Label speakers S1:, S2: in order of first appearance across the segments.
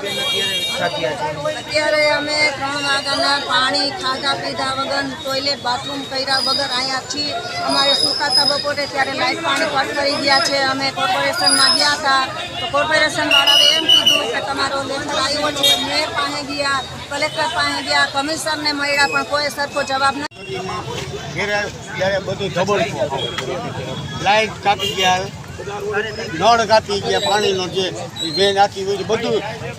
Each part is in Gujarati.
S1: બેન અત્યારે
S2: અત્યારે અમે 3 વાગ્યાના પાણી ખાધા પીધા વગર ટોયલેટ બાથરૂમ કર્યા વગર અહીંયા છીએ. અમારે સુકાતા બપોરે ત્યારે લાઇટ પાણી કટ કરી ગયા છે. અમે કોર્પોરેશનમાં ગયા હતા તો કોર્પોરેશનવાળાએ એમ કીધું કે તમારો લેટર આવ્યો છે. મેયર પાસે ગયા, કલેક્ટર પાસે ગયા, કમિશનરને મળ્યા પણ કોઈ સરખો જવાબ નથી.
S3: ત્યારે બધું ધબડકો, લાઇટ કાપી ગયા, નળ કાપી ગયા, પાણીનો જે વેન આખી હોય બધું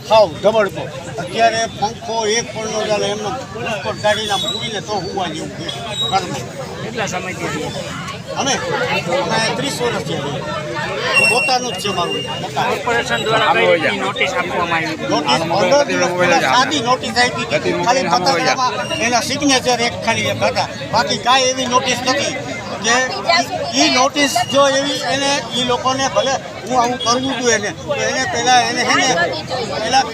S3: ખાવ ધબડકો. અત્યારે પંખો એક પણ ન ચાલે, એમનો ઉપર ગાડીના મૂકીને તો હોવા જેવું છે ઘરમાં.
S1: કેટલા સમયથી
S3: અમે 30 વર્ષથી પોતાનું જ છે મારું.
S1: કોર્પોરેશન દ્વારા કઈ રીતની નોટિસ આપવામાં આવી?
S3: સાદી નોટિસ આપી હતી, ખાલી પત્રકામાં એના સિગ્નેચર એક ખાલી એક હતા, બાકી કાંઈ એવી નોટિસ નથી કે એ નોટિસ જો એવી એને એ લોકોને ભલે હું આવું કરવું હતું એને તો એને પહેલાં એને છે ને પહેલાં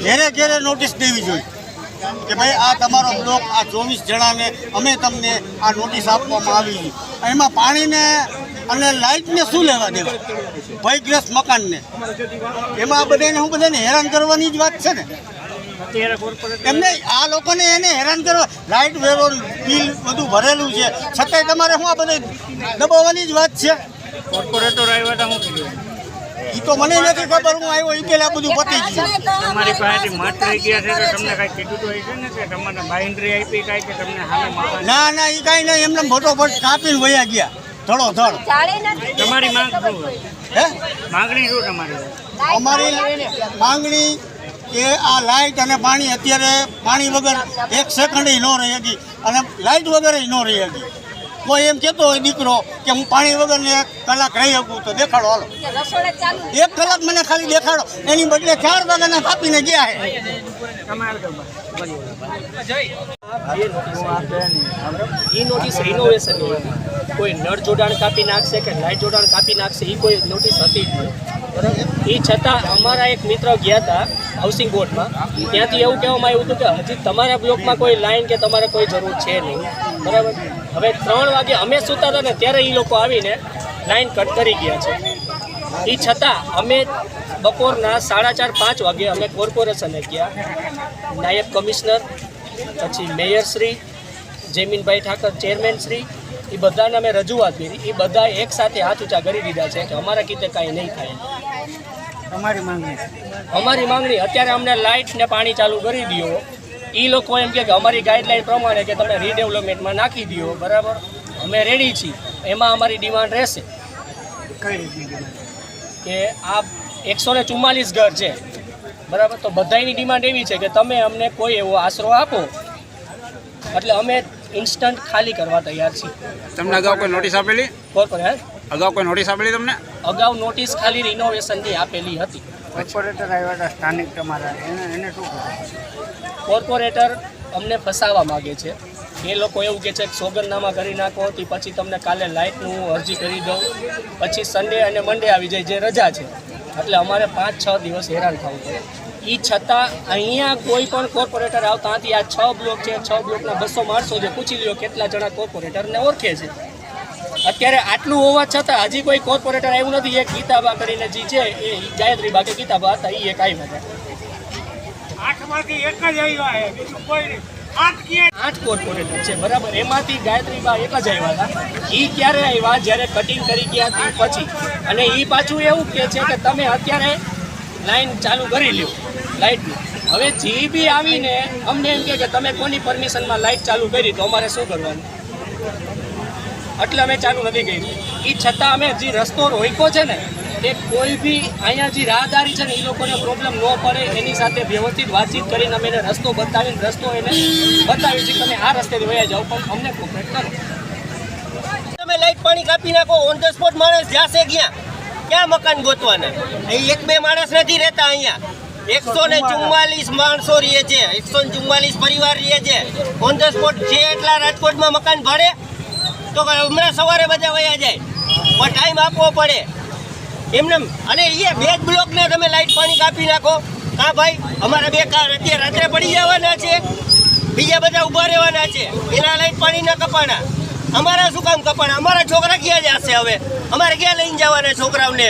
S3: ઘેરે ઘેરે નોટિસ દેવી જોઈએ કે ભાઈ આ તમારો બ્લોક, આ 24 જણાને અમે તમને આ નોટિસ આપવામાં આવી છે. એમાં પાણીને અને લાઇટને શું લેવા દેવા, ભયગ્રસ્ત મકાનને, એમાં બધાને હું બધાને હેરાન કરવાની જ વાત છે ને. એમને આ લોકોને એને હેરાન કરવા, લાઇટ વેરો બિલ બધું ભરેલું છે છતાંય તમારે શું આ બધે દબાવવાની જ વાત છે.
S1: કોર્પોરેટર આવ્યા હતા, શું કીધું?
S3: એ તો મને નથી ખબર, હું આવ્યો એ પહેલાં બધું પતી ગયું.
S1: તમારી પાસેથી મત રહી ગયા છે તો તમને કાંઈ કીધું તો હશે ને કે તમને બાઇન્ડરી આપી કાંઈ કે તમને હાલ?
S3: ના એ કાંઈ નહીં, એમને ફટોફટ કાપીને વયા ગયા ધડોધડ.
S1: તમારી માંગ શું?
S3: હે
S1: માંગણી શું તમારી?
S3: અમારી માંગણી કે આ લાઇટ અને પાણી, અત્યારે પાણી વગર 1 સેકન્ડ ન રહી હતી અને લાઇટ વગર ન રહી હતી. કોઈ એમ કહેતો હોય દીકરો કે હું પાણી વગર ને 1 કલાક રહી શકું તો દેખાડો, હાલો 1 કલાક મને ખાલી દેખાડો. એની બદલે 4 વાગ્યાના કાપીને ગયા
S4: એ નોટિસ રિનોવેશન કોઈ નળ જોડાણ કાપી નાખશે કે લાઇટ જોડાણ કાપી નાખશે એ કોઈ નોટિસ હતી જ નહીં, બરાબર. એ છતાં અમારા એક મિત્ર ગયા હતા હાઉસિંગ બોર્ડમાં, ત્યાંથી એવું કહેવામાં આવ્યું હતું કે હજી તમારા બ્લોકમાં કોઈ લાઇન કે તમારે કોઈ જરૂર છે નહીં, બરાબર. હવે 3 વાગે અમે સૂતા હતા ને ત્યારે એ લોકો આવીને લાઇન કટ કરી ગયા છે. એ છતાં અમે બપોરના 4:30-5 વાગે અમે કોર્પોરેશને ગયા, નાયબ કમિશનર, પછી મેયરશ્રી, જયમીનભાઈ ઠાકર ચેરમેનશ્રી, એ બધાને અમે રજૂઆત કરી. એ બધા એક સાથે હાથ ઊંચા કરી દીધા છે કે અમારા કીધે કાંઈ નહીં થાય. અમારી માંગણી અત્યારે અમને લાઇટ ને પાણી ચાલુ કરી દો. એ લોકો એમ કે અમારી ગાઈડલાઈન પ્રમાણે કે તમે રીડેવલપમેન્ટમાં નાખી દો, બરાબર, અમે રેડી છીએ. એમાં અમારી ડિમાન્ડ રહેશે કે આ 144 ઘર છે, બરાબર, તો બધાની ડિમાન્ડ એવી છે કે તમે અમને કોઈ એવો આશરો આપો એટલે અમે ઇન્સ્ટન્ટ ખાલી કરવા તૈયાર છીએ.
S1: તમને અગાઉ કોઈ નોટિસ આપેલી?
S4: કોર્પોરેટ
S1: અગાઉ કોઈ નોટિસ આપેલી તમને?
S4: અગાઉ નોટિસ ખાલી રિનોવેશનની આપેલી હતી.
S1: કોર્પોરેટર આવ્યા હતા સ્થાનિક તમારા, એને શું કીધું?
S4: કોર્પોરેટર અમને ફસાવવા માગે છે. એ લોકો એવું કહે છે કે સોગંદનામા કરી નાખો, તે પછી તમને કાલે લાઇટનું અરજી કરી દઉં, પછી સન્ડે અને મંડે આવી જાય જે રજા છે, એટલે અમારે 5-6 દિવસ હેરાન થવું પડે. એ છતાં અહીંયા કોઈ પણ કોર્પોરેટર આવતા નથી. આ 6 બ્લોક છે, 6 બ્લોકના 200 માણસો છે, પૂછી લો કેટલા જણા કોર્પોરેટરને ઓળખે છે. અત્યારે આટલું હોવા છતાં હજી કોઈ કોર્પોરેટર આવ્યું નથી. એક ગીતાબા કરીને જે છે એ ગાયત્રી બા કે ગીતાબા હતા, એ એક આવ્યા હતા.
S1: 8માંથી એક જ આવ્યા છે, બીજું કોઈ નહીં.
S4: 8 કોર્પોરેટર છે, બરાબર, એમાંથી ગાયત્રી બા એક જ આવ્યા હતા. એ ક્યારે આવ્યા? જ્યારે કટિંગ કરી ગયા તે પછી. અને એ પાછું એવું કહે છે કે તમે અત્યારે લાઈન ચાલુ કરી લ્યો લાઇટની. હવે જે બી આવીને અમને એમ કે તમે કોની પરમિશનમાં લાઇટ ચાલુ કરી તો અમારે શું કરવાનું? એટલે અમે ચાલુ નથી કરી. એ છતાં અમે જે રસ્તો રોક્યો છે ને તે કોઈ બી અહીંયા જે રાહદારી છે ને એ લોકોને પ્રોબ્લેમ ન પડે એની સાથે વ્યવસ્થિત વાતચીત કરીને અમે એને રસ્તો બતાવીને એને બતાવી છે કે તમે આ રસ્તેથી વયા જાઓ, પણ અમને કોપરેટ કરો.
S5: તમે લાઇટ પાણી કાપી નાખો, ઓન ધ સ્પોટ માણસ જાશે ક્યાં મકાન ગોતવાના? અહીં 1-2 માણસ નથી રહેતા. અહીંયા 144 માણસો રહે છે, 144 પરિવાર રહે છે. ઓન ધ સ્પોટ છે એટલા રાજકોટમાં મકાન ભાડે તો હમણાં સવારે બધા વયા જાય, પણ ટાઈમ આપવો પડે એમને. અને એ 2 બ્લોકને તમે લાઇટ પાણી કાપી નાખો. હા ભાઈ, અમારા 2 કાર અત્યારે રાત્રે પડી જવાના છે, બીજા બધા ઊભા રહેવાના છે, એના લાઇટ પાણી ના કપાણા. અમારા શું કામ કપાણા? અમારા છોકરા ક્યાં જશે? હવે અમારે ક્યાં લઈને જવાના છોકરાઓને?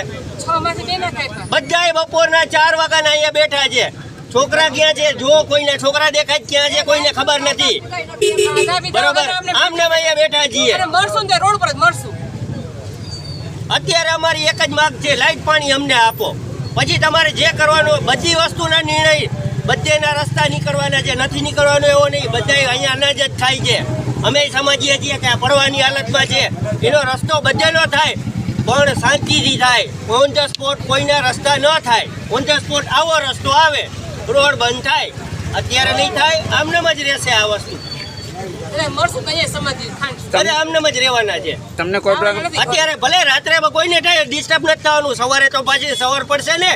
S5: બધાય બપોરના 4 વાગ્યાના અહીંયા બેઠા છે. છોકરા ક્યાં છે? જો કોઈને છોકરા દેખાય ક્યાં છે કોઈને ખબર નથી. બરોબર, આમને અહીંયા બેઠા છીએ. અત્યારે અમારી એક જ માંગ છે, લાઈટ પાણી અમને આપો. પછી તમારે જે કરવાનું બધી વસ્તુના નિર્ણય, બધેના રસ્તા નીકળવાના છે, નથી નીકળવાનો એવો નહીં. બધા અહીંયા અનાજ જ થાય છે. અમે સમજીએ છીએ કે આ પડવાની હાલતમાં છે. એનો રસ્તો બધેનો થાય, પણ શાંતિથી થાય. ઓન ધ સ્પોટ કોઈના રસ્તા ન થાય. ઓન ધ સ્પોટ આવો રસ્તો આવે, રોડ બંધ થાય. અત્યારે નહીં થાય, આમનેમ જ રહેશે આ વસ્તુ. અરે આમનેમ જ રહેવાના છે.
S1: તમને કોઈ પ્રોબ્લેમ
S5: અત્યારે ભલે રાત્રે કોઈને ડિસ્ટર્બ નથી થવાનું, સવારે તો પાછી સવાર પડશે ને,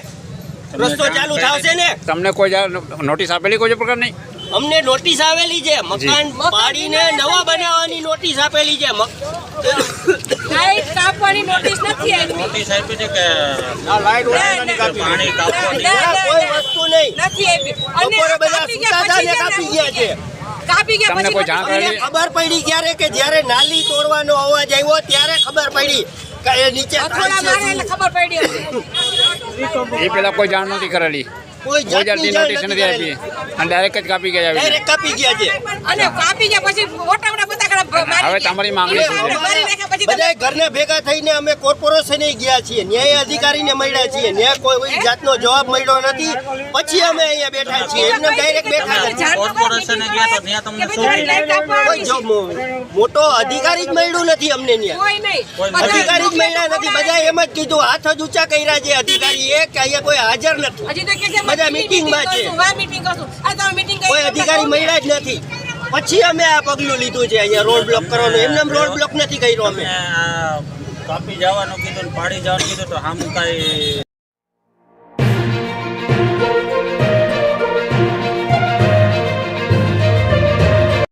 S5: રસ્તો ચાલુ થશે ને.
S1: તમને કોઈ નોટિસ આપેલી કોઈ પ્રકારની?
S5: અમને નોટિસ આવેલી છે, મકાન પાડીને નવા બનાવવાની નોટિસ આપેલી છે.
S6: લાઈટ કાપવાની નોટિસ નથી આવી.
S7: નોટિસ આપી છે કે પાણી
S5: કોઈ વસ્તુ નહીં.
S6: નથી આવી. અને
S5: બપોરે બધા સૂતા હતા ને કાપી ગયા છે.
S6: કાપી ગયા
S1: તમને કોઈ
S6: પછી
S1: જાણ
S5: અમને ખબર પડી ક્યારે કે જ્યારે નાલી તોડવાનો અવાજ આવ્યો ત્યારે ખબર પડી કે એ નીચે
S6: અથોડા મારે એટલે ખબર પડી હતી.
S1: એ પેલા કોઈ જાણ નહોતી કરેલી,
S5: કોઈ
S1: કોઈ
S5: જાતની
S1: જાતની
S5: જાણ
S1: નોટિસ
S5: નથી
S1: નથી આપી
S5: કરેલી.
S1: અને ડાયરેક્ટ જ કાપી ગયા આવી.
S5: ડાયરેક્ટ કાપી ગયા છે.
S6: અને કાપી ગયા પછી મોટા મોટા ફટાકડા મારી
S1: હવે
S6: ગયા.
S1: તમારી માંગણી શું છે?
S6: મારી નાખ્યા પછી
S5: બધા ઘરના ભેગા થઈને અમે કોર્પોરેશને ગયા છીએ, ન્યાય અધિકારીને મળ્યા છીએ, ન્યાય કોઈ જાતનો જવાબ મળ્યો નથી. પછી અમે અહીંયા બેઠા છીએ, એમને ડાયરેક્ટ બેઠા નથી.
S7: કોર્પોરેશને ગયા તો ત્યાં તમને શું
S6: બધાને લાઈટ આપવાની
S5: કોઈ જો મોટો અધિકારી જ મળ્યું નથી અમને ન્યાય.
S6: કોઈ નહીં.
S5: અધિકારી જ મળ્યા નથી. બધા એમ જ કીધું, હાથ જ ઊંચા કર્યા છે અધિકારીએ કે અહીંયા કોઈ હાજર નથી.
S6: હજી તો કે છે
S5: બધા meetingમાં છે.
S6: મીટિંગ કરશું. આ તમે મીટિંગ કરી
S5: કોઈ અધિકારી મળ્યા જ નથી. પછી અમે આ પગલું લીધું છે અહીંયા રોડ બ્લોક કરવાનું. એમને રોડ બ્લોક નથી કર્યો અમે.
S7: કાપી જવાનું કીધું ને પાડી જવાનું કીધું તો આમ કઈ